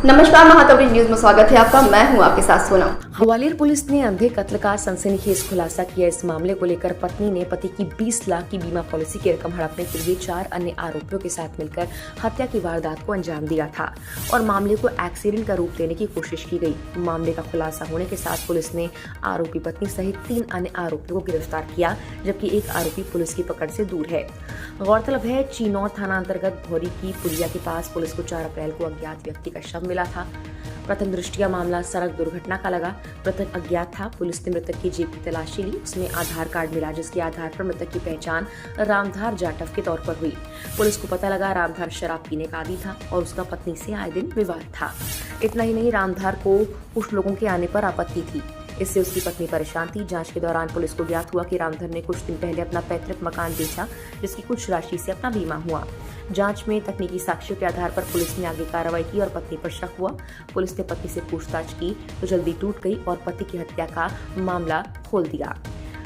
नमस्कार, महातवरी न्यूज में स्वागत है आपका। मैं हूं आपके साथ सोनम। ग्वालियर पुलिस ने अंधे कत्ल का सनसनीखेज खुलासा किया। इस मामले को लेकर पत्नी ने पति की 20 लाख की बीमा पॉलिसी की रकम हड़पने के लिए 4 अन्य आरोपियों के साथ मिलकर हत्या की वारदात को अंजाम दिया था और मामले को एक्सीडेंट का रूप देने की कोशिश की गई। मामले का खुलासा होने के साथ पुलिस ने आरोपी पत्नी सहित 3 अन्य आरोपियों को गिरफ्तार किया, जबकि एक आरोपी पुलिस की पकड़ से दूर है। गौरतलब है, चिनौर थाना अंतर्गत भौरी की पुलिया के पास पुलिस को 4 अप्रैल को अज्ञात व्यक्ति का शव मिला था। प्रथम दृष्टया मामला सड़क दुर्घटना का लगा। मृतक अज्ञात था। पुलिस ने मृतक की जेब की तलाशी ली। उसमें आधार कार्ड मिला, जिसके आधार पर मृतक की पहचान रामधार जाटव के तौर पर हुई। पुलिस को पता लगा रामधार शराब पीने का आदी था और उसका पत्नी से आए दिन विवाद था। इतना ही नहीं, रामधार को कुछ लोगों के आने पर आपत्ति थी। इससे उसकी पत्नी परेशान थी। जांच के दौरान पुलिस को ज्ञात हुआ कि रामधर ने कुछ दिन पहले अपना पैतृक मकान बेचा, जिसकी कुछ राशि से अपना बीमा हुआ। जांच में तकनीकी साक्ष्यों के आधार पर पुलिस ने आगे कार्रवाई की और पत्नी पर शक हुआ। पुलिस ने पति से पूछताछ की तो जल्दी टूट गई और पति की हत्या का मामला खोल दिया।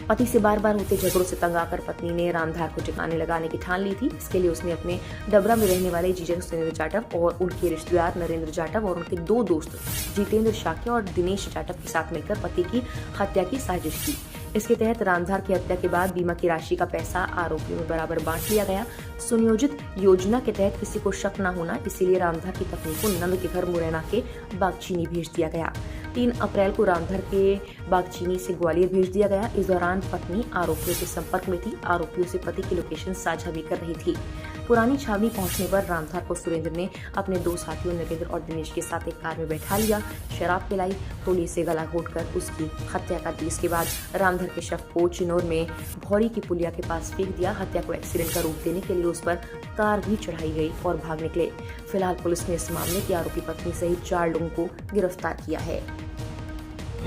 पति से बार बार होते झगड़ों से तंग आकर पत्नी ने रामधार को ठिकाने लगाने की ठान ली थी। इसके लिए उसने अपने डबरा में रहने वाले जीजन सुरेंद्र जाटव और उनके रिश्तेदार नरेंद्र जाटव और उनके 2 दोस्त जितेंद्र शाक्य और दिनेश जाटव के साथ मिलकर पति की हत्या की साजिश की। इसके तहत रामधार की हत्या के बाद बीमा की राशि का पैसा आरोपियों में बराबर बांट लिया गया। सुनियोजित योजना के तहत किसी को शक न होना, इसीलिए रामधार की पत्नी को नंद के घर मुरैना के बागचीनी भेज दिया गया। 3 अप्रैल को रामधार के बागचीनी से ग्वालियर भेज दिया गया। इस दौरान पत्नी आरोपियों के संपर्क में थी। आरोपियों से पति की लोकेशन साझा भी कर रही थी। पुरानी छावनी पहुंचने पर रामधार को सुरेंद्र ने अपने 2 साथियों नरेंद्र और दिनेश के साथ एक कार में बैठा लिया, शराब पिलाई, गोली से गला घोटकर उसकी हत्या कर दी। इसके बाद रामधार के शव को चिनौर में भौरी की पुलिया के पास फेंक दिया। हत्या को एक्सीडेंट का रूप देने के लिए उस पर कार भी चढ़ाई गई और भाग निकले। फिलहाल पुलिस ने इस मामले की आरोपी पत्नी सहित 4 लोगों को गिरफ्तार किया है।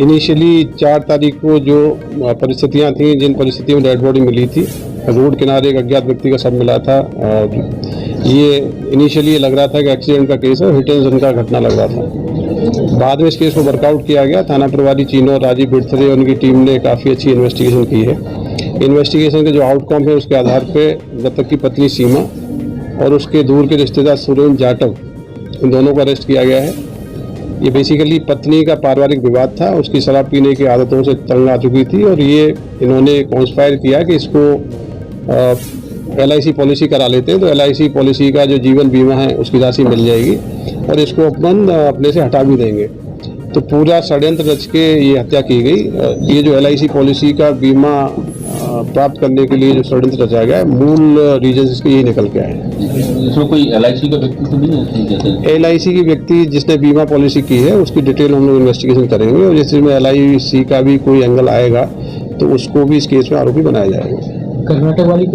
इनिशियली 4 तारीख को जो परिस्थितियां थी, जिन परिस्थितियों में डेड बॉडी मिली थी, रोड किनारे एक अज्ञात व्यक्ति का शव मिला था और ये इनिशियली लग रहा था कि एक्सीडेंट का केस है, हिट एंड रन का घटना लग रहा था। बाद में इस केस को वर्कआउट किया गया। थाना प्रभारी चिनौर राजीव बिरथरे और उनकी टीम ने काफ़ी अच्छी इन्वेस्टिगेशन की है। इन्वेस्टिगेशन के जो आउटकम है उसके आधार पर मृतक की पत्नी सीमा और उसके दूर के रिश्तेदार सुरेंद्र जाटव, इन दोनों को अरेस्ट किया गया है। ये बेसिकली पत्नी का पारिवारिक विवाद था। उसकी शराब पीने की आदतों से तंग आ चुकी थी और ये इन्होंने कॉन्स्पायर किया कि इसको LIC पॉलिसी करा लेते हैं तो LIC पॉलिसी का जो जीवन बीमा है उसकी राशि मिल जाएगी और इसको अपन अपने से हटा भी देंगे। तो पूरा षड्यंत्र रच के ये हत्या की गई। ये जो LIC पॉलिसी का बीमा प्राप्त करने के लिए जो षड्यंत्र रचा गया है, मूल रीजन इसके यही निकल के आए हैं। इसमें कोई LIC का व्यक्ति तो नहीं है? LIC की व्यक्ति जिसने बीमा पॉलिसी की है उसकी डिटेल हम लोग इन्वेस्टिगेशन करेंगे और जिसमें LIC का भी कोई एंगल आएगा तो उसको भी इस केस में आरोपी बनाया जाएगा। कर्नाटक वाली